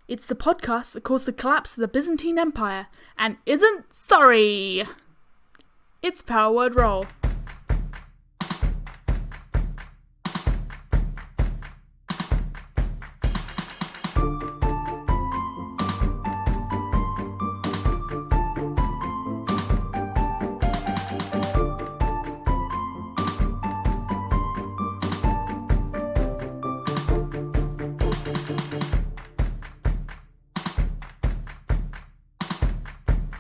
It's the podcast that caused the collapse of the Byzantine Empire and isn't sorry. It's Power Word Roll.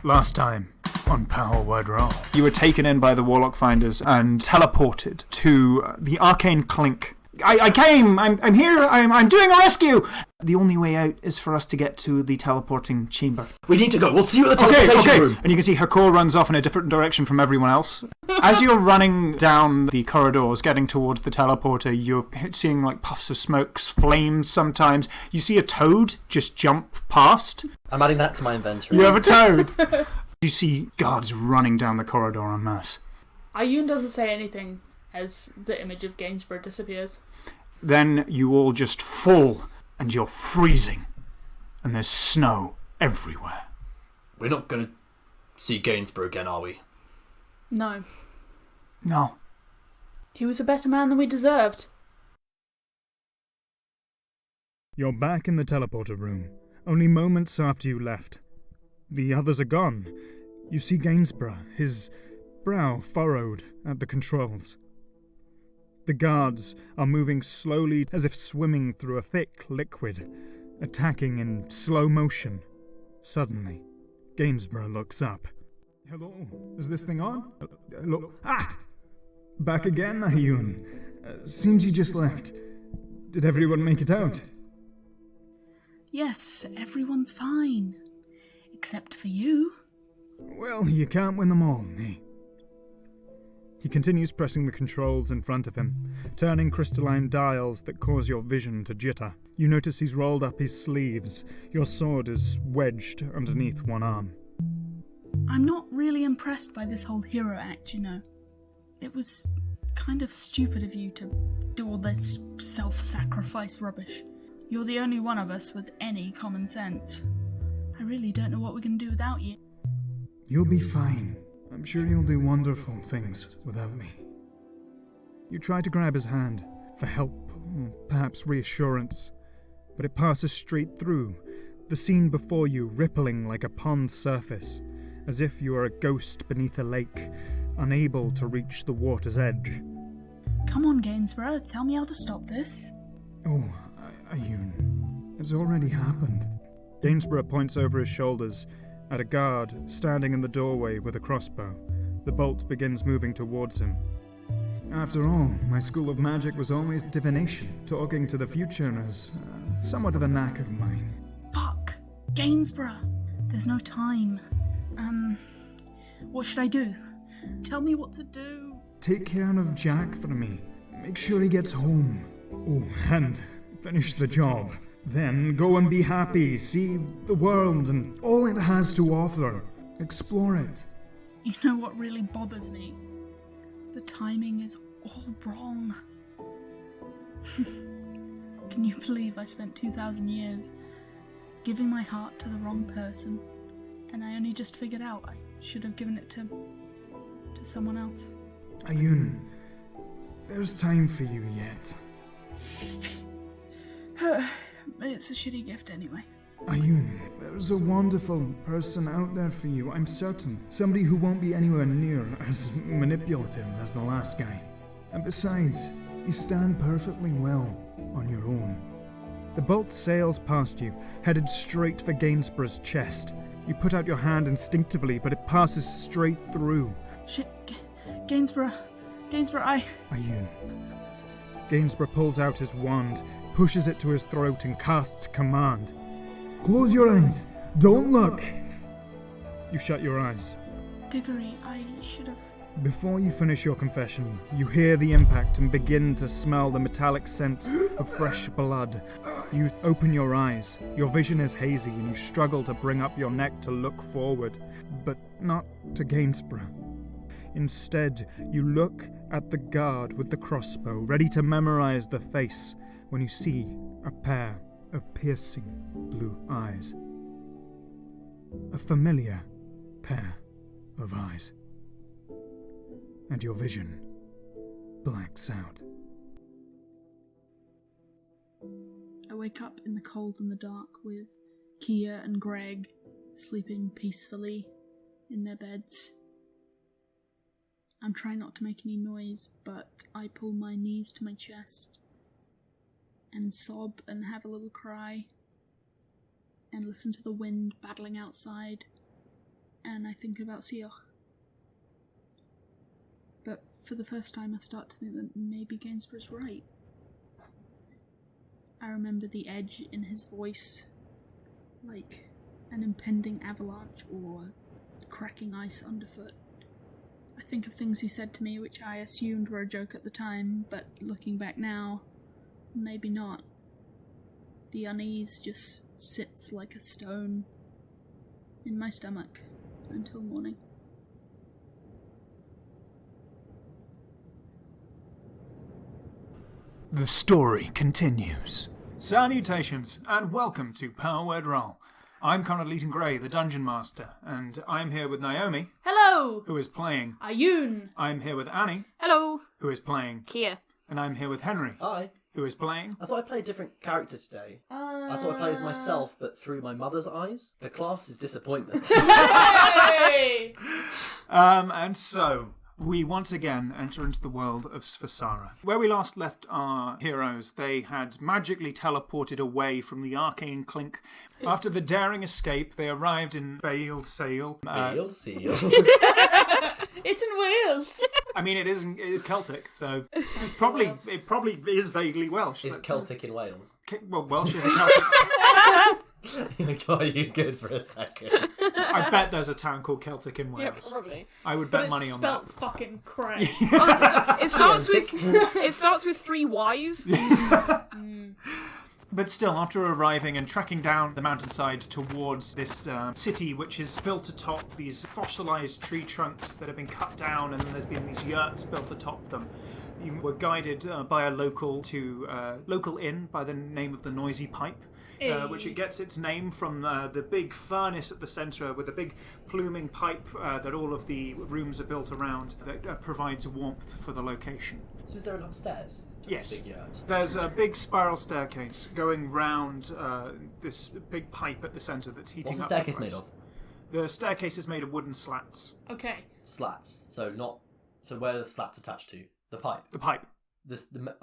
Last time on Power Word Roll, you were taken in by the Warlock Finders and teleported to the Arcane Clink. I came! I'm here! I'm doing a rescue! The only way out is for us to get to the teleporting chamber. We need to go. We'll see you at the teleportation room. And you can see Hakor runs off in a different direction from everyone else. As you're running down the corridors, getting towards the teleporter, you're seeing like puffs of smokes, flames sometimes. You see a toad just jump past. I'm adding that to my inventory. You have a toad! You see guards running down the corridor en masse. Ayun doesn't say anything as the image of Gainsborough disappears. Then you all just fall, and you're freezing. And there's snow everywhere. We're not going to see Gainsborough again, are we? No. No. He was a better man than we deserved. You're back in the teleporter room, only moments after you left. The others are gone. You see Gainsborough, his brow furrowed at the controls. The guards are moving slowly as if swimming through a thick liquid, attacking in slow motion. Suddenly, Gainsborough looks up. Hello, is this thing on? Hello? Ah! Back again, Ayun. Seems you just left. Did everyone make it out? Yes, everyone's fine. Except for you. Well, you can't win them all, eh? He continues pressing the controls in front of him, turning crystalline dials that cause your vision to jitter. You notice he's rolled up his sleeves. Your sword is wedged underneath one arm. I'm not really impressed by this whole hero act, you know. It was kind of stupid of you to do all this self-sacrifice rubbish. You're the only one of us with any common sense. I really don't know what we're going to do without you. You'll be fine. I'm sure you'll do wonderful things without me. You try to grab his hand for help, or perhaps reassurance, but it passes straight through, the scene before you rippling like a pond's surface, as if you are a ghost beneath a lake, unable to reach the water's edge. Come on, Gainsborough, tell me how to stop this. Oh, Ayun, it's already happened. Gainsborough points over his shoulders at a guard standing in the doorway with a crossbow. The bolt begins moving towards him. After all, my school of magic was always divination. Talking to the future is somewhat of a knack of mine. Fuck! Gainsborough! There's no time. What should I do? Tell me what to do. Take care of Jack for me. Make sure he gets home. Oh, and finish the job. Then go and be happy, see the world and all it has to offer. Explore it. You know what really bothers me? The timing is all wrong. Can you believe I spent 2,000 years giving my heart to the wrong person, and I only just figured out I should have given it to someone else? Ayun, there's time for you yet. It's a shitty gift anyway. Ayun, there's a wonderful person out there for you, I'm certain. Somebody who won't be anywhere near as manipulative as the last guy. And besides, you stand perfectly well on your own. The bolt sails past you, headed straight for Gainsborough's chest. You put out your hand instinctively, but it passes straight through. Shit, Gainsborough, Ayun. Gainsborough pulls out his wand, pushes it to his throat and casts command. Close your eyes. Don't look. You shut your eyes. Diggory, I should have... Before you finish your confession, you hear the impact and begin to smell the metallic scent of fresh blood. You open your eyes. Your vision is hazy and you struggle to bring up your neck to look forward, but not to Gainsborough. Instead, you look at the guard with the crossbow, ready to memorize the face, when you see a pair of piercing blue eyes. A familiar pair of eyes. And your vision blacks out. I wake up in the cold and the dark with Kia and Greg sleeping peacefully in their beds. I'm trying not to make any noise, but I pull my knees to my chest and sob and have a little cry and listen to the wind battling outside, and I think about Sioch. But for the first time I start to think that maybe Gainsborough's right. I remember the edge in his voice, like an impending avalanche or cracking ice underfoot. I think of things he said to me which I assumed were a joke at the time, but looking back now, maybe not. The unease just sits like a stone in my stomach until morning. The story continues. Salutations, and welcome to Power Word Roll. I'm Conrad Leeton Gray, the Dungeon Master, and I'm here with Naomi, Hello! who is playing. Ayun! I'm here with Annie, Hello. who is playing. Kia. And I'm here with Henry, Hi. who is playing. I thought I'd play a different character today. I thought I'd play as myself, but through my mother's eyes. The class is disappointment. Hey! And so, we once again enter into the world of Sphasara. Where we last left our heroes, they had magically teleported away from the Arcane Clink. After the daring escape, they arrived in Bael Saeel. Bael Saeel. It's in Wales! I mean, it is Celtic, so it probably is vaguely Welsh. Is Celtic in Wales? Well, Welsh is a Celtic. I got you good for a second. I bet there's a town called Celtic in Yeah, Wales. probably. I would bet money on that. Spelt fucking cray. It starts with 3 Y's. But still, after arriving and tracking down the mountainside towards this city, which is built atop these fossilized tree trunks that have been cut down, and then there's been these yurts built atop them, you were guided by a local inn by the name of the Noisy Pipe. Which it gets its name from the big furnace at the centre with a big pluming pipe that all of the rooms are built around that provides warmth for the location. So is there an upstairs? Yes. Big yard? There's a big spiral staircase going round this big pipe at the centre that's heating What's up. the staircase made of? The staircase is made of wooden slats. Okay. Slats. So where are the slats attached to? The pipe. The pipe.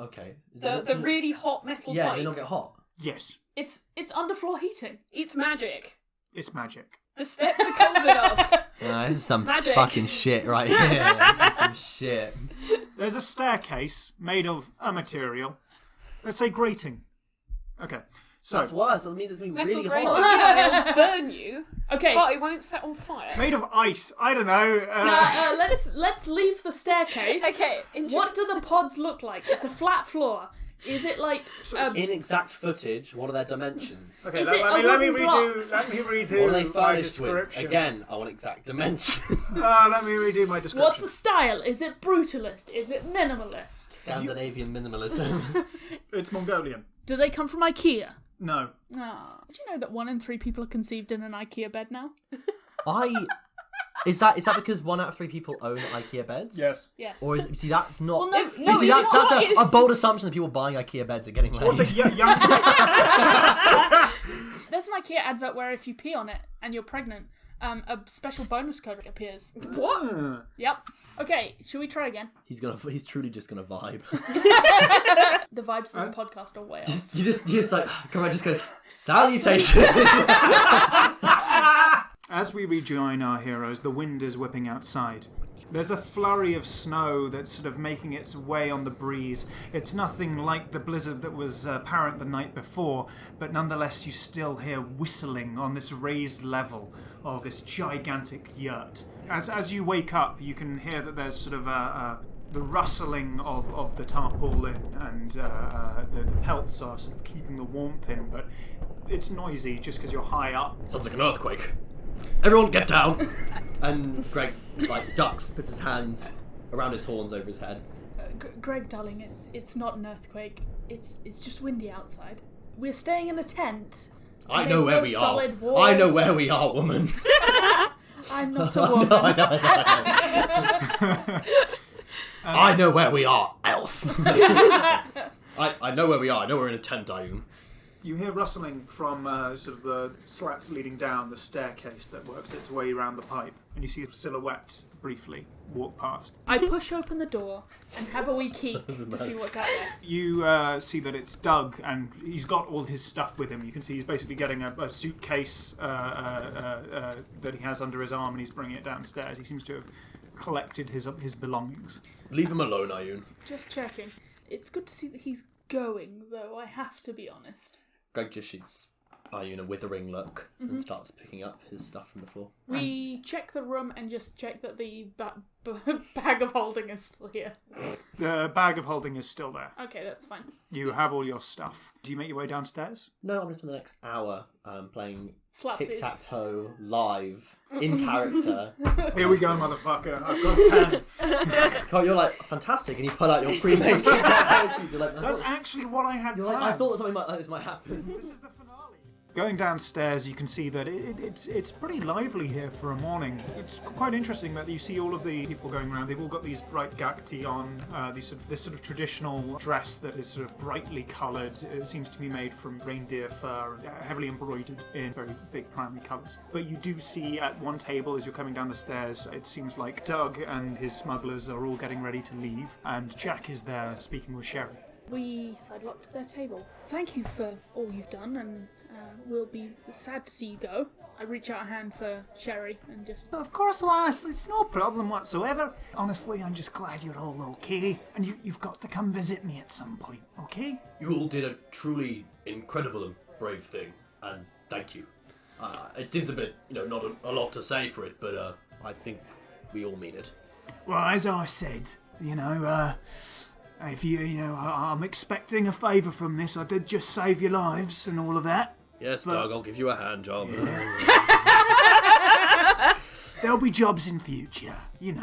Okay. The really hot metal Yeah, pipe. do they not get hot? Yes. It's underfloor heating. It's magic. It's magic. The steps are cold enough. No, this is some Magic. fucking shit right here. This is some shit. There's a staircase made of a material. Let's say grating. Okay. So That's worse. That means it's going to be Metal really grating. hot. Yeah, it'll burn you. Okay. But it won't set on fire. made of ice. I don't know. Let's leave the staircase. Okay. What do the pods look like? It's a flat floor. Is it like In exact footage, what are their dimensions? Okay, Is let it me a wooden redo. blocks? Let me redo. What are they my furnished with? description. Again, I want exact dimension. Let me redo my description. what's the style? Is it brutalist? Is it minimalist? Scandinavian minimalism. It's Mongolian. Do they come from IKEA? No. Ah. Did you know that 1 in 3 people are conceived in an IKEA bed now? Is that because 1 out of 3 people own IKEA beds? Yes. Yes. Or is see that's not? Well, no, you see it's that's not. a bold assumption that people buying IKEA beds are getting laid. Also, young. There's an IKEA advert where if you pee on it and you're pregnant, a special bonus code appears. What? Yep. Okay, should we try again? He's truly just gonna vibe. The vibes of this podcast are way off. you just like come on, just goes salutation. As we rejoin our heroes, the wind is whipping outside. There's a flurry of snow that's sort of making its way on the breeze. It's nothing like the blizzard that was apparent the night before, but nonetheless you still hear whistling on this raised level of this gigantic yurt. As you wake up, you can hear that there's sort of the rustling of the tarpaulin, and the pelts are sort of keeping the warmth in, but it's noisy just because you're high up. Sounds like an earthquake. Everyone get down. And Greg ducks, puts his hands around his horns over his head. Greg, darling, it's not an earthquake. It's just windy outside. We're staying in a tent. I And know there's where no we are. solid walls. I know where we are, woman. I'm not a woman. I know where we are, elf. I know where we are. I know we're in a tent, Ayun. You hear rustling from sort of the slats leading down the staircase that works its way around the pipe, and you see a silhouette briefly walk past. I push open the door and have a wee peek to see what's out there. You see that it's Doug, and he's got all his stuff with him. You can see he's basically getting a suitcase that he has under his arm, and he's bringing it downstairs. He seems to have collected his belongings. Leave him alone, Ayun. Just checking. It's good to see that he's going, though, I have to be honest. Greg just shoots Ayun a withering look and starts picking up his stuff from the floor. We check the room and just check that the bag of holding is still here. The bag of holding is still there. Okay, that's fine. You have all your stuff. Do you make your way downstairs? No, I'm going to spend the next hour playing Slapsies. tic-tac-toe live, in character. Here we go, motherfucker. I've got a pen. Carl, you're like, fantastic, and you pull out your pre-made tic-tac-toe sheets. You're like, That's actually what I had you're planned. like, I thought something like this might happen. This is the finale. Going downstairs, you can see that it's pretty lively here for a morning. It's quite interesting that you see all of the people going around. They've all got these bright gakti on, this sort of traditional dress that is sort of brightly coloured. It seems to be made from reindeer fur, heavily embroidered in very big primary colours. But you do see at one table as you're coming down the stairs, it seems like Doug and his smugglers are all getting ready to leave, and Jack is there speaking with Sherry. We sidelocked their table. Thank you for all you've done, and we'll be sad to see you go. I reach out a hand for Sherry and just... Of course, lass. It's no problem whatsoever. Honestly, I'm just glad you're all okay. And you've got to come visit me at some point, okay? You all did a truly incredible and brave thing, and thank you. It seems a bit, not a lot to say for it, but I think we all mean it. Well, as I said, if I'm expecting a favour from this. I did just save your lives and all of that. Yes, Doug, I'll give you a hand job. Yeah. There'll be jobs in future, It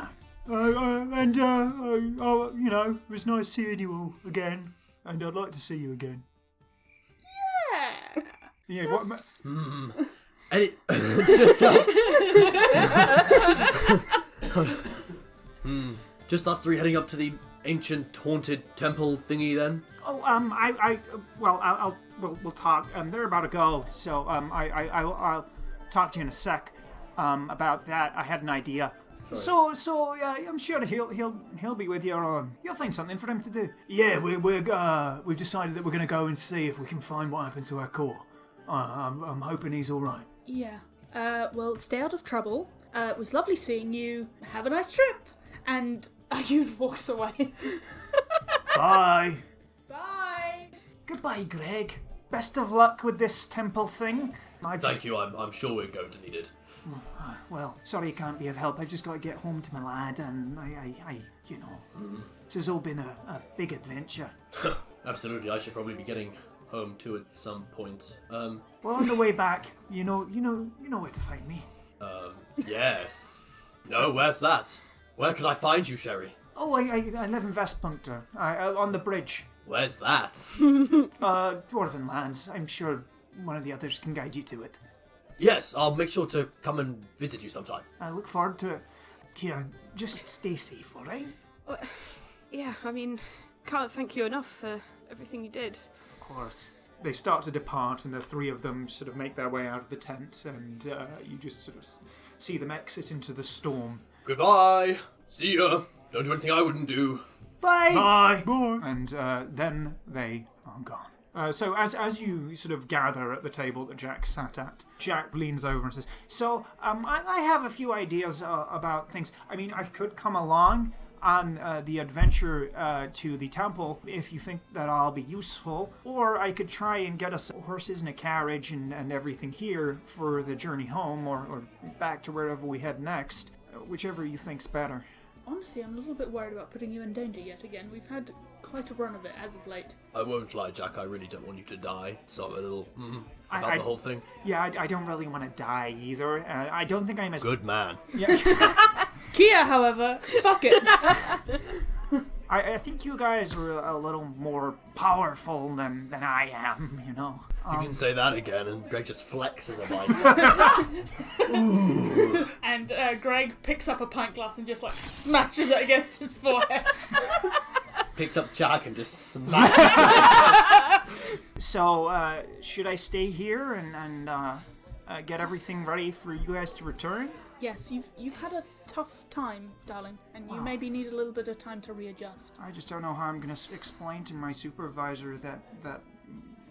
was nice seeing you all again, and I'd like to see you again. Yeah! Yeah, Yes. And it just us three heading up to the ancient haunted temple thingy then? Oh, we'll talk. They're about to go, so I'll talk to you in a sec. About that, I had an idea. Sorry. So I'm sure he'll be with you, or you'll find something for him to do. Yeah, we've decided that we're gonna go and see if we can find what happened to our core. I'm hoping he's all right. Yeah. Well, stay out of trouble. It was lovely seeing you. Have a nice trip. And Ayun walks away. Bye. Bye. Goodbye, Greg. Best of luck with this temple thing. Thank you, I'm sure we're going to need it. Well, sorry you can't be of help. I just got to get home to my lad, and this has all been a big adventure. Absolutely, I should probably be getting home too at some point. Well, on the way back, you know where to find me. Yes. No, where's that? Where can I find you, Sherry? Oh, I live in Vestpunkter, on the bridge. Where's that? Dwarven lands. I'm sure one of the others can guide you to it. Yes, I'll make sure to come and visit you sometime. I look forward to it. Here, just stay safe, alright? Yeah, I mean, can't thank you enough for everything you did. Of course. They start to depart, and the three of them sort of make their way out of the tent, and you just sort of see them exit into the storm. Goodbye. See ya. Don't do anything I wouldn't do. Bye. Bye. Bye. And then they are gone. So as you sort of gather at the table that Jack sat at, Jack leans over and says, So, I have a few ideas about things. I mean, I could come along on the adventure to the temple if you think that I'll be useful, or I could try and get us horses and a carriage and everything here for the journey home or back to wherever we head next, whichever you think's better. Honestly, I'm a little bit worried about putting you in danger yet again. We've had quite a run of it as of late. I won't lie, Jack, I really don't want you to die, so I'm a little about the whole thing. Yeah, I don't really want to die either. I don't think I'm as... Good man. Yeah. Kia, however, fuck it. I think you guys are a little more powerful than I am, you know. You can say that again, and Greg just flexes a bicep. Ooh. And Greg picks up a pint glass and just like smashes it against his forehead. Picks up Jack and just smashes it. So, should I stay here and get everything ready for you guys to return? Yes, you've had a tough time, darling, and you maybe need a little bit of time to readjust. I just don't know how I'm going to explain to my supervisor that...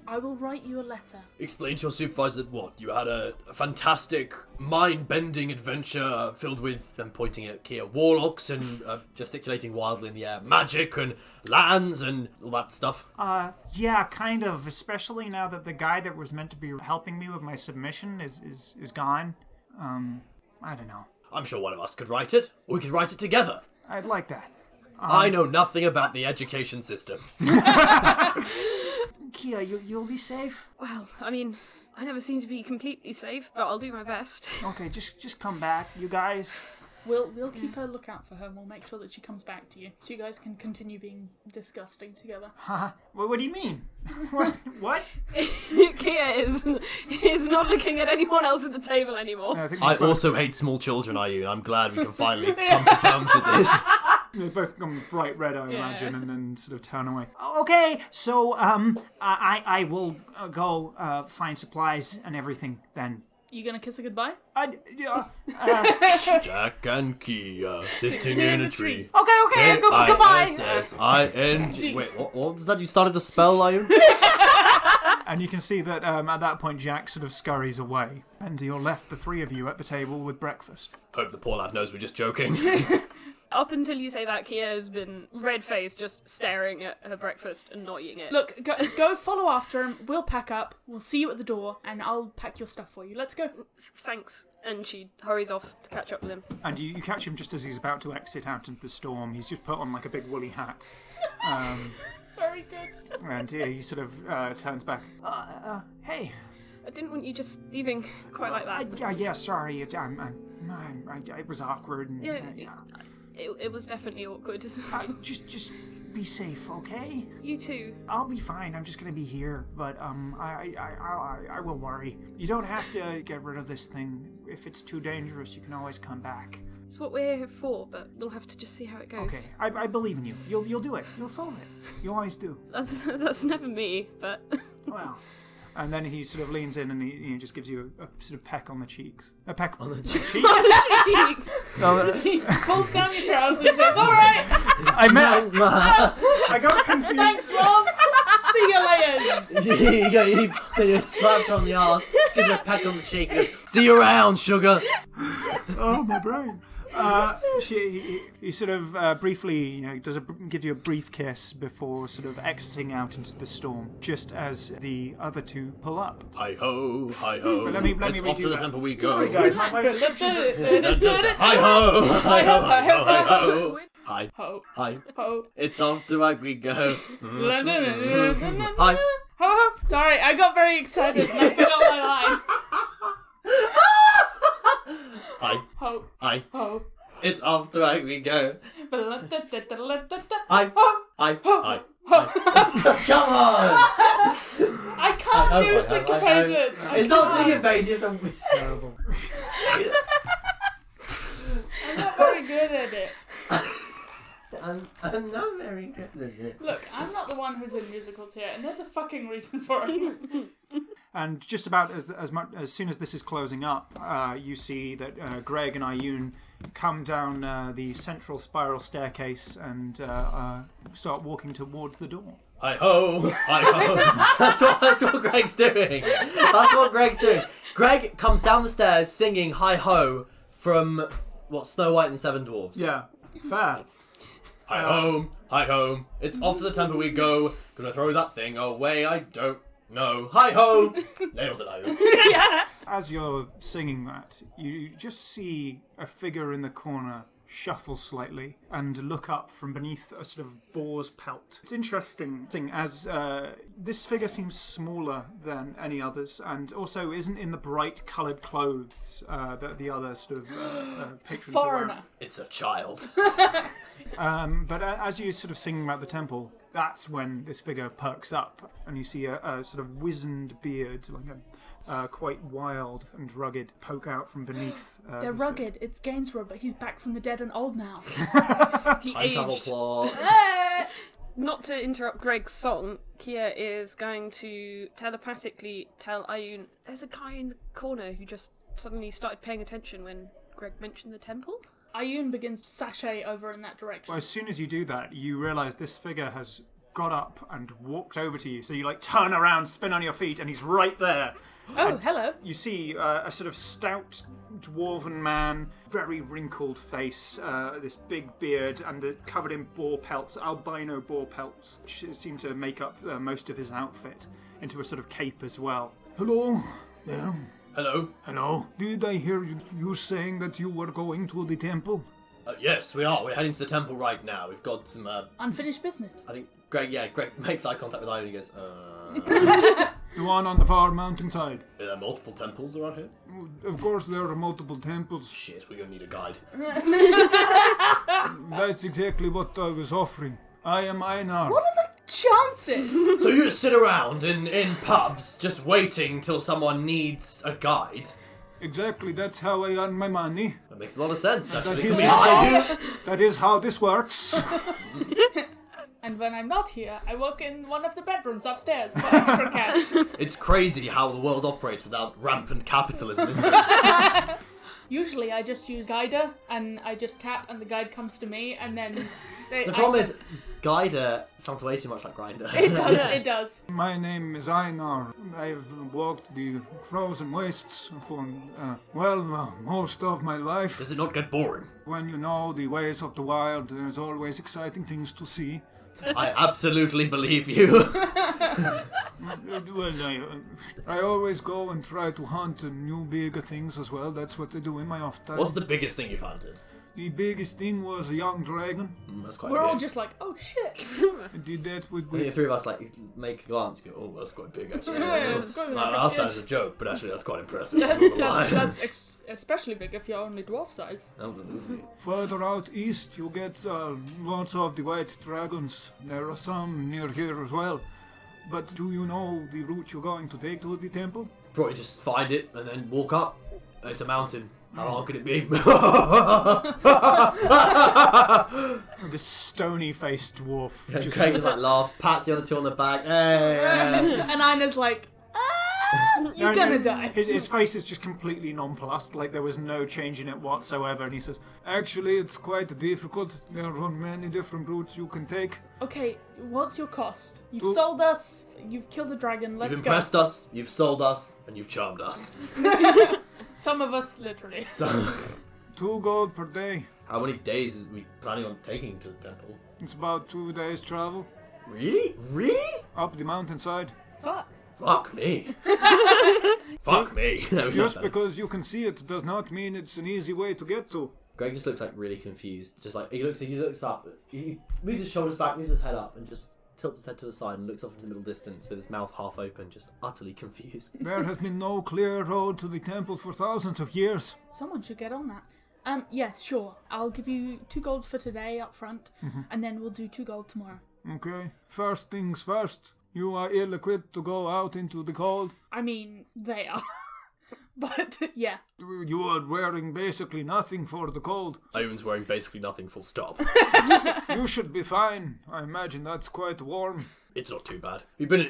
I will write you a letter. Explain to your supervisor that what? You had a fantastic, mind-bending adventure filled with them pointing at Kia warlocks and gesticulating wildly in the air, magic and lands and all that stuff. Yeah, kind of. Especially now that the guy that was meant to be helping me with my submission is gone. I don't know. I'm sure one of us could write it. Or we could write it together. I'd like that. I know nothing about the education system. Kia, you'll be safe? Well, I mean, I never seem to be completely safe, but I'll do my best. Okay, just come back, you guys. We'll keep a lookout for her and we'll make sure that she comes back to you. So you guys can continue being disgusting together. What do you mean? What? Kia is not looking at anyone else at the table anymore. No, I also hate small children, and I'm glad we can finally come to terms with this. They both gone bright red, I imagine, and then sort of turn away. Okay, so I will go find supplies and everything then. You gonna kiss her goodbye? Jack and Kia sitting in a tree. Okay, goodbye. K-I-S-S-I-N-G. Wait, what was that? You started to spell, are you? And you can see that at that point Jack sort of scurries away, and you're left, the three of you, at the table with breakfast. Hope the poor lad knows we're just joking. Up until you say that, Kia has been red-faced, just staring at her breakfast and not eating it. Look, go follow after him. We'll pack up. We'll see you at the door, and I'll pack your stuff for you. Let's go. Thanks. And she hurries off to catch up with him. And you catch him just as he's about to exit out into the storm. He's just put on like a big woolly hat. Very good. And he sort of turns back. Hey. I didn't want you just leaving quite like that. Yeah, sorry. It was awkward. And, Yeah. It was definitely awkward. Just be safe, okay? You too. I'll be fine. I'm just gonna be here, but I will worry. You don't have to get rid of this thing. If it's too dangerous, you can always come back. It's what we're here for, but we'll have to just see how it goes. Okay, I believe in you. You'll do it. You'll solve it. You always do. That's never me, but Well. And then he sort of leans in and he just gives you a sort of peck on the cheeks. A peck on the cheeks? He pulls down your trousers and says, alright! I got confused. Thanks, love! See you later! He slaps her on the arse, gives her a peck on the cheek, and goes, see you around, sugar! Oh, my brain. He sort of briefly, gives you a brief kiss before sort of exiting out into the storm, just as the other two pull up. Hi-ho, hi-ho, Let me it's off to the temple we go. Sorry, guys, my descriptions are... Hi-ho, hi-ho, hi-ho, hi-ho. Hi, Ho. hi, Ho. it's off to work we go. Hi. Hi. Sorry, I got very excited and I forgot my line. Hi, Ho. hi, Ho. it's off to work we go. Hi. Hi, hi. Come on! I can't do syncopated. It's not syncopated, it's terrible. I'm not very good at it. I'm not very good at it. Look, I'm not the one who's in musicals here, and there's a fucking reason for it. And just about as soon as this is closing up, you see that Greg and Iyun come down the central spiral staircase and start walking towards the door. Hi-ho, hi-ho. That's what Greg's doing. That's what Greg's doing. Greg comes down the stairs singing hi-ho from, Snow White and the Seven Dwarfs. Yeah, fair. Hi home, hi home. It's off to the temple we go. Gonna throw that thing away, I don't know. Hi ho! Nailed it, Iyun. As you're singing that, you just see a figure in the corner shuffle slightly and look up from beneath a sort of boar's pelt. It's interesting as this figure seems smaller than any others and also isn't in the bright coloured clothes that the other sort of patrons are wearing. It's a child. But as you're sort of singing about the temple, that's when this figure perks up, and you see a sort of wizened beard, like a quite wild and rugged, poke out from beneath. They're rugged. It's Gainsborough, but he's back from the dead and old now. He Time travel aged. plot. Not to interrupt Greg's song, Kia is going to telepathically tell Ayun, there's a guy in the corner who just suddenly started paying attention when Greg mentioned the temple. Ayun begins to sashay over in that direction. Well, as soon as you do that, you realise this figure has got up and walked over to you. So you like turn around, spin on your feet, and he's right there. Oh, hello. You see a sort of stout dwarven man, very wrinkled face, this big beard, and covered in boar pelts, albino boar pelts, which seem to make up most of his outfit, into a sort of cape as well. Hello there. Hello. Hello. Did I hear you saying that you were going to the temple? Yes, we are. We're heading to the temple right now. We've got some, Unfinished business. I think Greg makes eye contact with Ivan and he goes, The one on the far mountainside. Are there multiple temples around here? Of course there are multiple temples. Shit, we're gonna need a guide. That's exactly what I was offering. I am Einar. What are the chances? So you just sit around in pubs just waiting till someone needs a guide? Exactly, that's how I earn my money. That makes a lot of sense, actually. That Can is, we hire you? that is how this works. And when I'm not here, I work in one of the bedrooms upstairs for extra cash. It's crazy how the world operates without rampant capitalism, isn't it? Usually I just use Guider, and I just tap and the guide comes to me, and then... The problem is, Guider sounds way too much like Grindr. It does. My name is Einar. I've walked the frozen wastes for, most of my life. Does it not get boring? When you know the ways of the wild, there's always exciting things to see. I absolutely believe you. I always go and try to hunt new bigger things as well. That's what I do in my off time. What's the biggest thing you've hunted? The biggest thing was a young dragon. That's quite We're big. all just like, oh shit. I did that with... I think the three of us make a glance and go, oh, that's quite big actually. That's quite Last big. time was a joke, but actually that's quite impressive. I'm not gonna lie. That's especially big if you're only dwarf size. Absolutely. Further out east, you get lots of the white dragons. There are some near here as well. But do you know the route you're going to take to the temple? Probably just find it and then walk up. It's a mountain. How hard could it be? This stony-faced dwarf. Craig just like laughs, pats the other two on the back. Hey. And Ina's like, you're gonna die. His face is just completely nonplussed, like there was no change in it whatsoever. And he says, actually, it's quite difficult. There are many different routes you can take. Okay, what's your cost? You've Well- sold us, you've killed a dragon, let's You've go. impressed us, you've sold us, and you've charmed us. Some of us, literally. So, 2 gold per day. how many days are we planning on taking to the temple? It's about 2 days' travel. Really? Really? Up the mountainside. Fuck. Fuck me. Fuck me. Just because you can see it does not mean it's an easy way to get to. Greg just looks like really confused. Just like he looks up, he moves his shoulders back, moves his head up, and just tilts his head to the side and looks off into the middle distance with his mouth half open, just utterly confused. There has been no clear road to the temple for thousands of years. Someone should get on that. Yes, sure. I'll give you 2 gold for today up front, and then we'll do 2 gold tomorrow. Okay, first things first. You are ill-equipped to go out into the cold. I mean, they are. But, yeah. You are wearing basically nothing for the cold. Owen's wearing basically nothing, full stop. You should be fine. I imagine that's quite warm. It's not too bad. We've been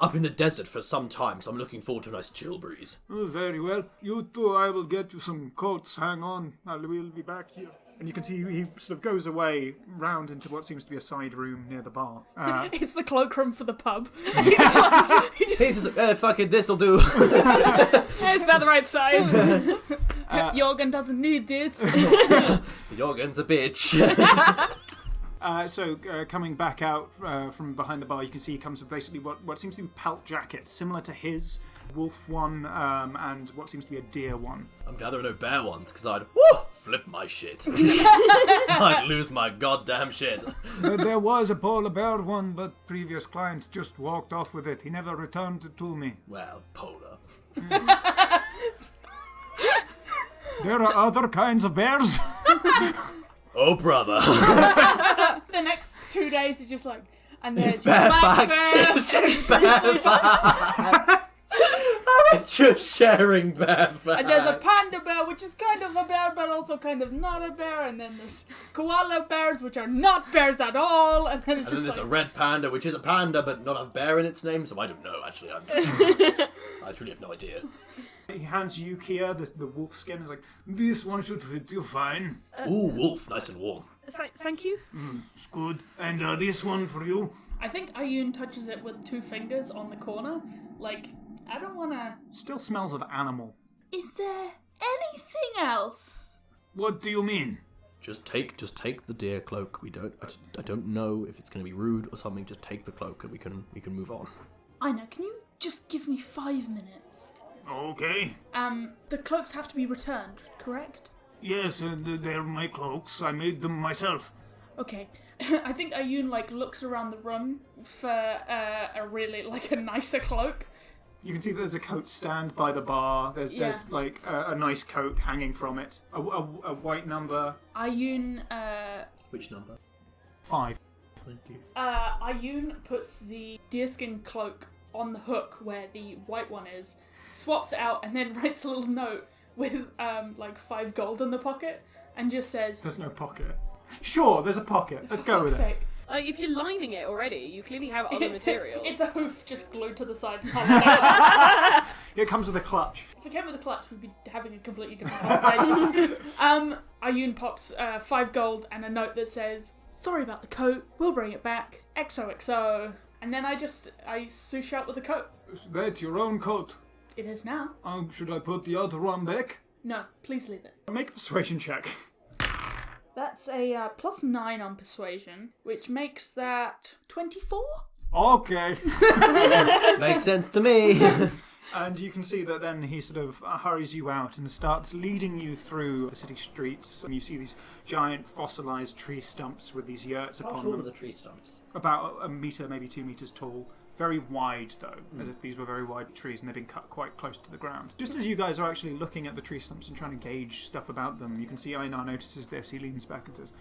up in the desert for some time, so I'm looking forward to a nice chill breeze. Oh, very well. You two, I will get you some coats. Hang on. We'll be back here. And you can see he sort of goes away round into what seems to be a side room near the bar. It's the cloakroom for the pub. He's just like, fuck it, this'll do. It's about the right size. Jorgen doesn't need this. Jorgen's a bitch. So coming back out from behind the bar, you can see he comes with basically what seems to be pelt jackets, similar to his wolf one and what seems to be a deer one. I'm glad there are no bear ones, because I'd flip my shit. I'd lose my goddamn shit. There was a polar bear one, but previous clients just walked off with it. He never returned it to me. Well, polar. There are other kinds of bears. Oh, brother. The next 2 days is just like, and there's It's bare black facts. bear. It's just bare facts. Just sharing bare facts. And there's a panda bear, which is kind of a bear, but also kind of not a bear. And then there's koala bears, which are not bears at all. And then it's And then just there's like, a red panda, which is a panda, but not a bear in its name, so I don't know, actually. I truly have no idea. He hands you, Kia, the wolf skin. Is like, this one should fit you fine. Ooh, wolf, nice and warm. Thank you. It's good. And this one for you. I think Ayun touches it with 2 fingers on the corner. Like, I don't want to... Still smells of animal. Is there anything else? What do you mean? Just take the deer cloak. I don't know if it's going to be rude or something. Just take the cloak and we can move on. Ina, can you just give me 5 minutes? Okay. The cloaks have to be returned, correct? Yes, they're my cloaks. I made them myself. Okay. I think Ayun, looks around the room for a really, a nicer cloak. You can see there's a coat stand by the bar. There's a nice coat hanging from it. A white number. Ayun, Which number? 5. Thank you. Ayun puts the deerskin cloak on the hook where the white one is, swaps it out, and then writes a little note with 5 gold in the pocket, and just says, There's no pocket. Sure, there's a pocket. Let's go with it. If you're lining it already, you clearly have other material. It's a hoof just glued to the side. It comes with a clutch. If it came with a clutch, we'd be having a completely different conversation. Ayun pops 5 gold and a note that says, sorry about the coat, we'll bring it back, XOXO. And then I swoosh out with the coat. Is that your own coat? It is now. Should I put the other one back? No, please leave it. Make a persuasion check. That's a +9 on persuasion, which makes that 24? Okay. Makes sense to me. And you can see that then he sort of hurries you out and starts leading you through the city streets. And you see these giant fossilized tree stumps with these yurts upon them. the tree stumps? About a metre, maybe 2 metres tall. Very wide, though, as if these were very wide trees and they've been cut quite close to the ground. Just as you guys are actually looking at the tree stumps and trying to gauge stuff about them, you can see Einar notices this. He leans back and says,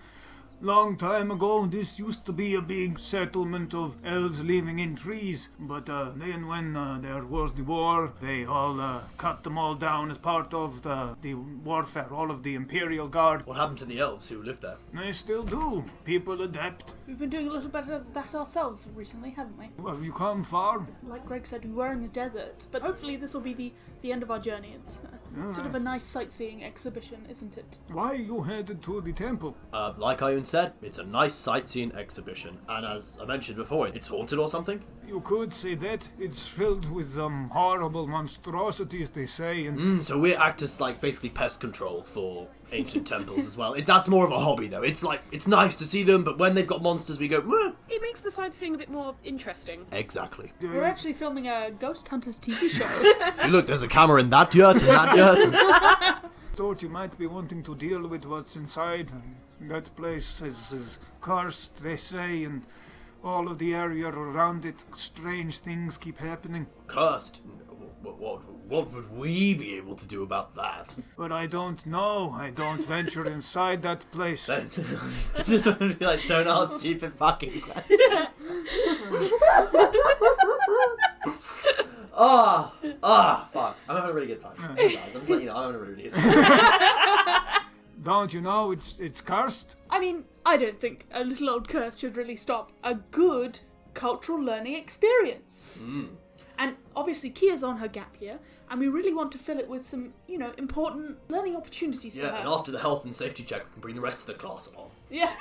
long time ago, this used to be a big settlement of elves living in trees, but then when there was the war, they all cut them all down as part of the warfare, all of the Imperial Guard. What happened to the elves who lived there? They still do. People adapt. We've been doing a little bit of that ourselves recently, haven't we? Have you come far? Like Greg said, we were in the desert, but hopefully this will be the end of our journey. It's sort of a nice sightseeing exhibition, isn't it? Why are you headed to the temple? Like Ayun said, it's a nice sightseeing exhibition, and as I mentioned before, it's haunted or something. You could say that. It's filled with horrible monstrosities, they say, and... So we act as, basically pest control for ancient temples as well. That's more of a hobby, though. It's nice to see them, but when they've got monsters, we go, "Meh." It makes the sightseeing a bit more interesting. Exactly. We're actually filming a Ghost Hunters TV show. If you look, there's a camera in that yurt and that yurt. Thought you might be wanting to deal with what's inside. That place is cursed, they say, and all of the area around it, strange things keep happening. Cursed? What would we be able to do about that? But I don't know. I don't venture inside that place. Then, I just want to be like, don't ask stupid fucking questions. Fuck. I'm having a really good time. Guys, I'm just letting you know, I'm having a really good time. Don't you know it's cursed? I mean, I don't think a little old curse should really stop a good cultural learning experience. And obviously Kia's on her gap year, and we really want to fill it with some, important learning opportunities for Yeah, her. and after the health and safety check, we can bring the rest of the class along. Yeah.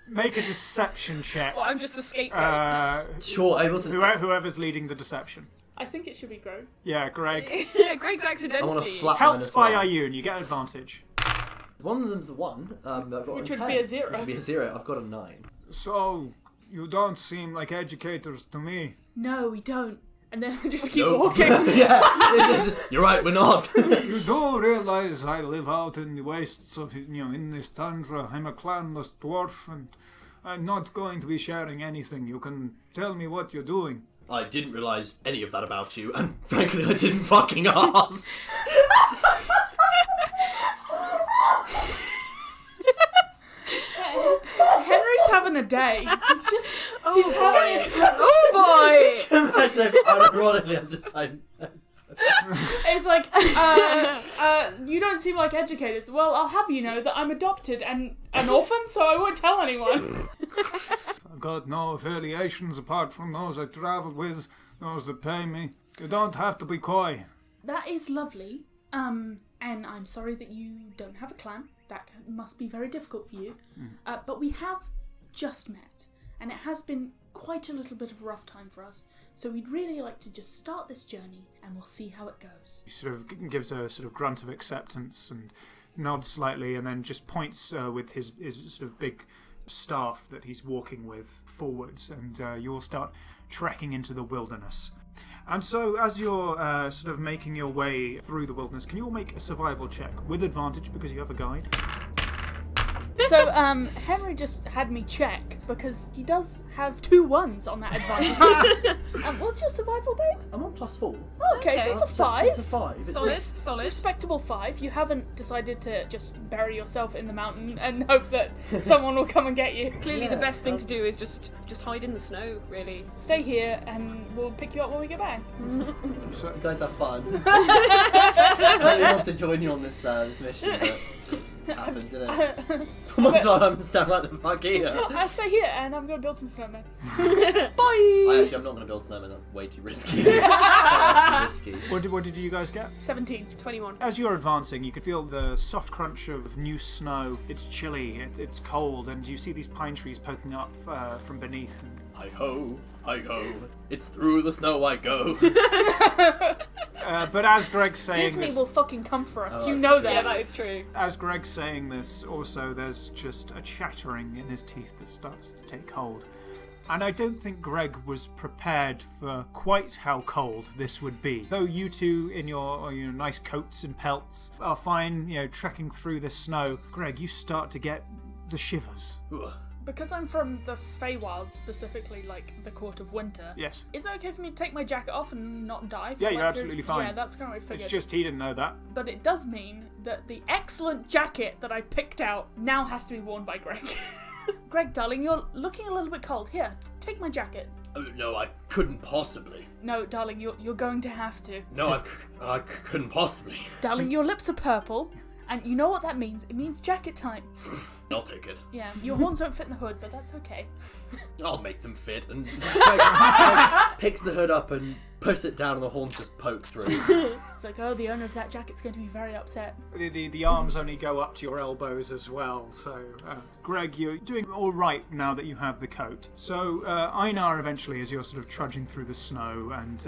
Make a deception check. Well, I'm just the scapegoat. Sure, I wasn't... Whoever's leading the deception. I think it should be Greg. Yeah, Greg. Greg's I want accidentally. to flat Helped by Ayun, you get advantage. One of them's a 1. I've got Which a would 10. be a 0. Which would be a 0. I've got a 9. So, you don't seem like educators to me. No, we don't. And then I just keep Nope. walking. Yeah, you're right, we're not. You do realize I live out in the wastes of, in this tundra. I'm a clanless dwarf, and I'm not going to be sharing anything. You can tell me what you're doing. I didn't realise any of that about you, and frankly, I didn't fucking ask. having a day. He's just... Oh boy! Imagine if unironically I was just like... It's like, you don't seem like educators. Well, I'll have you know that I'm adopted and an orphan, so I won't tell anyone. I've got no affiliations apart from those I travel with, those that pay me. You don't have to be coy. That is lovely. And I'm sorry that you don't have a clan. That must be very difficult for you. But we have just met, and it has been quite a little bit of a rough time for us. So we'd really like to just start this journey, and we'll see how it goes. He sort of gives a sort of grunt of acceptance and nods slightly, and then just points with his sort of big staff that he's walking with forwards, and you all start trekking into the wilderness. And so, as you're sort of making your way through the wilderness, can you all make a survival check with advantage because you have a guide? So, Henry just had me check because he does have 2 1s on that advantage. What's your survival, babe? I'm on +4. Oh, okay, so it's a 5. It's a 5. It's Solid. Respectable 5. You haven't decided to just bury yourself in the mountain and hope that someone will come and get you. Clearly, the best thing to do is just hide in the snow. Really. Stay here, and we'll pick you up when we get back. You guys have fun. I really want to join you on this mission, but it happens, innit? For most of I'm standing right the fuck here. I stay here, and I'm going to build some snowmen. I'm not going to build snowmen. That's way too risky. Too risky. What did you guys get? 17. 21. As you're advancing, you can feel the soft crunch of new snow. It's chilly, it's cold, and you see these pine trees poking up from beneath. Hi-ho, hi-ho, it's through the snow I go. But as Greg's saying Disney this, will fucking come for us. Oh, You that's know true. that. Yeah, that is true. as Greg's saying this, also there's just a chattering in his teeth that starts to take hold. And I don't think Greg was prepared for quite how cold this would be. Though you two, in your nice coats and pelts, are fine, trekking through the snow, Greg, you start to get the shivers. Ugh. Because I'm from the Feywild, specifically, like, the Court of Winter. Yes. Is it okay for me to take my jacket off and not die? Yeah, you're absolutely fine. Yeah, that's kind of what I figured. It's just he didn't know that. But it does mean that the excellent jacket that I picked out now has to be worn by Greg. Greg, darling, you're looking a little bit cold. Here, take my jacket. Oh, no, I couldn't possibly. No, darling, you're going to have to. No, I couldn't possibly. Darling, your lips are purple, and you know what that means. It means jacket time. I'll take it. Yeah, your horns don't fit in the hood, but that's okay. I'll make them fit. And Greg picks the hood up and puts it down, and the horns just poke through. It's like, oh, the owner of that jacket's going to be very upset. The arms only go up to your elbows as well, so Greg, you're doing all right now that you have the coat. So Einar, eventually, as you're sort of trudging through the snow and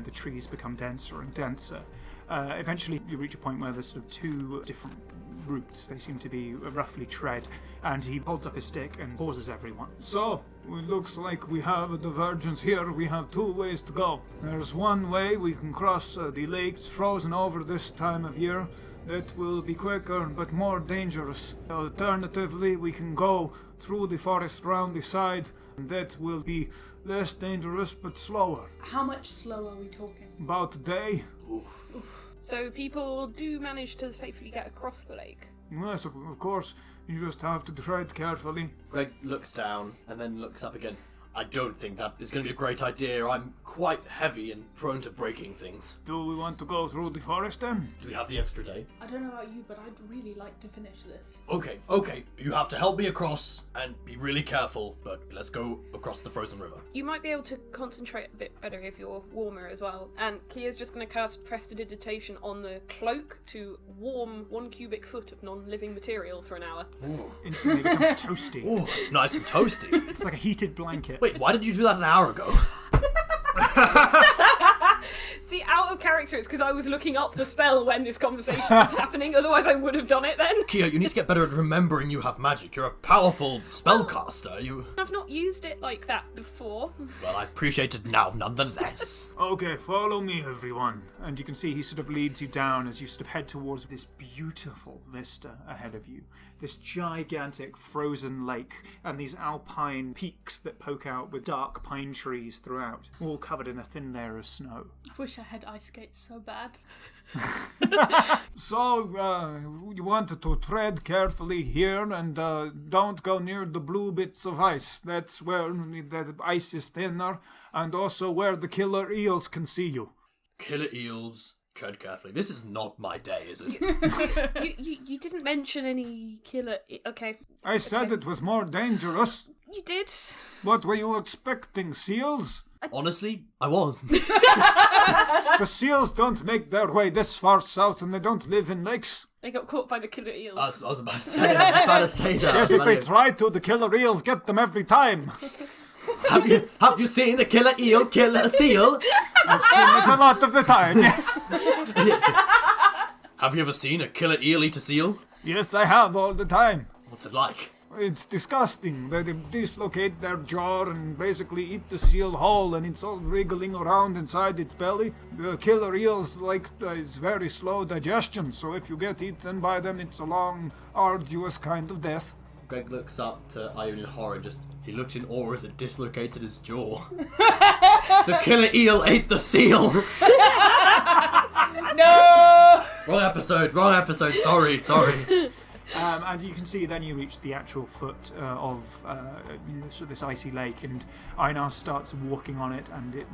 the trees become denser and denser, eventually you reach a point where there's sort of 2 different routes. They seem to be roughly tread, and he holds up his stick and pauses everyone. So, it looks like we have a divergence here. We have 2 ways to go. There's one way we can cross the lake. It's frozen over this time of year. That will be quicker but more dangerous. Alternatively, we can go through the forest round the side, and that will be less dangerous but slower. How much slower are we talking? About a day. So people do manage to safely get across the lake. Yes, of course. You just have to tread carefully. Greg looks down and then looks up again. I don't think that is going to be a great idea. I'm quite heavy and prone to breaking things. Do we want to go through the forest then? Do we have the extra day? I don't know about you, but I'd really like to finish this. Okay. You have to help me across and be really careful, but let's go across the frozen river. You might be able to concentrate a bit better if you're warmer as well. And Kia's just going to cast prestidigitation on the cloak to warm 1 cubic foot of non-living material for an hour. Ooh. Instantly becomes toasty. Ooh, it's nice and toasty. It's like a heated blanket. Wait, why did you do that an hour ago? See, out of character, it's because I was looking up the spell when this conversation was happening, otherwise I would have done it then. Kia, you need to get better at remembering you have magic. You're a powerful spellcaster. I've not used it like that before. Well, I appreciate it now, nonetheless. Okay, follow me, everyone. And you can see he sort of leads you down as you sort of head towards this beautiful vista ahead of you. This gigantic frozen lake and these alpine peaks that poke out with dark pine trees throughout, all covered in a thin layer of snow. I wish I had ice skates so bad. So, you want to tread carefully here and don't go near the blue bits of ice. That's where the ice is thinner and also where the killer eels can see you. Killer eels, tread carefully. This is not my day, is it? You didn't mention any killer... Okay. I said it was more dangerous. You did. What were you expecting, seals? Honestly, I was. The seals don't make their way this far south and they don't live in lakes. They got caught by the killer eels. I was about to say that. Yes, if they try to, the killer eels get them every time. Have you seen the killer eel kill a seal? I've seen it a lot of the time, yes. Have you ever seen a killer eel eat a seal? Yes, I have all the time. What's it like? It's disgusting. They dislocate their jaw and basically eat the seal whole, and it's all wriggling around inside its belly. The killer eels it's very slow digestion, so if you get eaten by them, it's a long, arduous kind of death. Greg looks up to Ayun in horror. He looked in awe as it dislocated his jaw. The killer eel ate the seal. No. Wrong episode. Sorry. And you can see then you reach the actual foot of this icy lake, and Einar starts walking on it, and it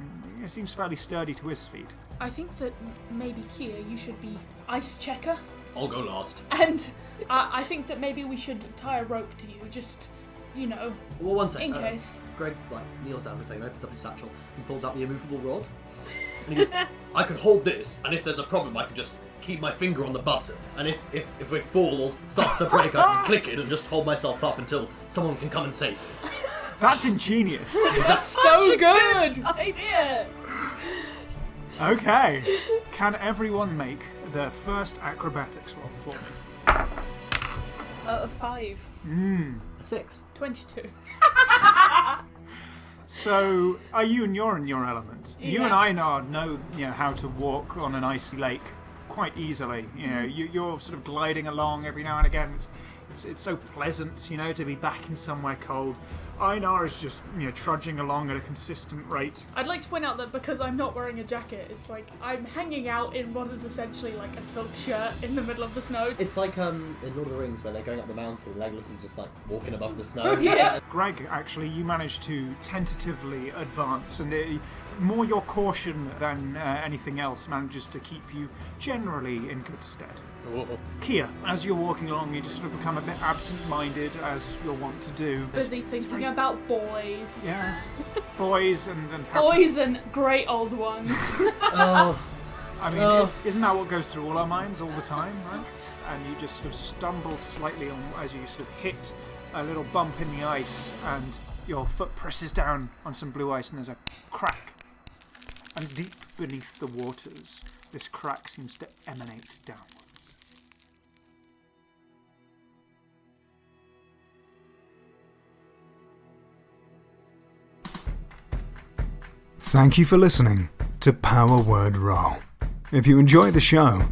seems fairly sturdy to his feet. I think that maybe here you should be ice checker. I'll go last. And I think that maybe we should tie a rope to you, just, Well, one second. in case. Greg kneels down for a second, opens up his satchel, and pulls out the immovable rod. And he goes, I can hold this, and if there's a problem, I can just keep my finger on the button. And if we fall or start to break, I can click it and just hold myself up until someone can come and save me. That's ingenious. Is that So good! Idea. Okay. Can everyone make their first acrobatics roll for me? 5. a 6? 22. So, you're in your element. You and Einar know how to walk on an icy lake quite easily. You're sort of gliding along every now and again. It's so pleasant, to be back in somewhere cold. Einar is just, trudging along at a consistent rate. I'd like to point out that because I'm not wearing a jacket, it's like I'm hanging out in what is essentially like a silk shirt in the middle of the snow. It's like in Lord of the Rings where they're going up the mountain and Legolas is just like walking above the snow. Yeah. Greg, actually, you managed to tentatively advance, and more your caution than anything else manages to keep you generally in good stead. Whoa. Kia, as you're walking along, you just sort of become a bit absent-minded, as you're wont to do. Busy thinking about boys. Yeah, boys and Boys and great old ones. Oh. I mean, isn't that what goes through all our minds all the time, right? And you just sort of stumble slightly as you sort of hit a little bump in the ice, and your foot presses down on some blue ice, and there's a crack. And deep beneath the waters, this crack seems to emanate downwards. Thank you for listening to Power Word Roll. If you enjoy the show,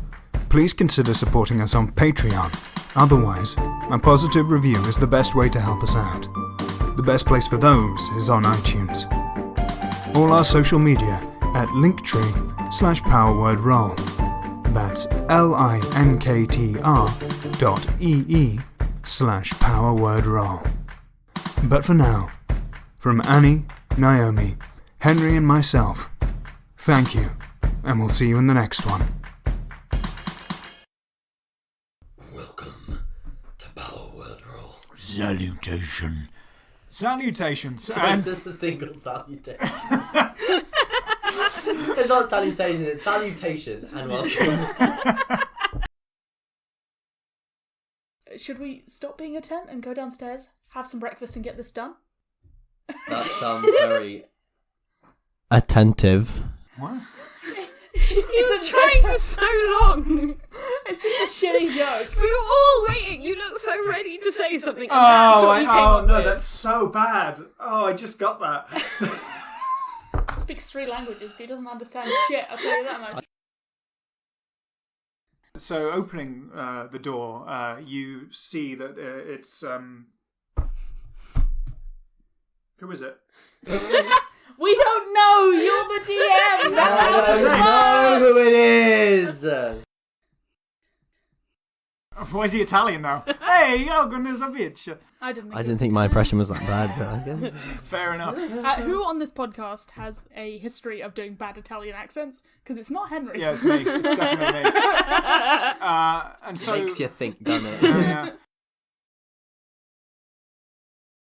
please consider supporting us on Patreon. Otherwise, a positive review is the best way to help us out. The best place for those is on iTunes. All our social media at linktree/powerwordroll. That's linktr.ee/powerwordroll. But for now, from Annie, Naomi, Henry and myself, thank you, and we'll see you in the next one. Welcome to Power Word Roll. Salutations, And just a single salutation. It's not salutation, it's salutation and welcome. Should we stop being a tent and go downstairs, have some breakfast and get this done? That sounds very attentive. What? He was trying for so long. It's just a shitty joke. We were all waiting. You looked so ready to say something. And that's what you came up no, with. that's so bad. Oh, I just got that. Speaks 3 languages, but he doesn't understand shit, I'll tell you that much. So, opening the door, you see that it's... Who is it? We don't know! You're the DM! I don't know who it is! Why is he Italian now? Hey, Jogan is a bitch. I didn't think my impression was that bad, but I guess. Fair enough. Who on this podcast has a history of doing bad Italian accents? Because it's not Henry. Yeah, it's me. It's definitely me. And so Makes you think, doesn't it? yeah.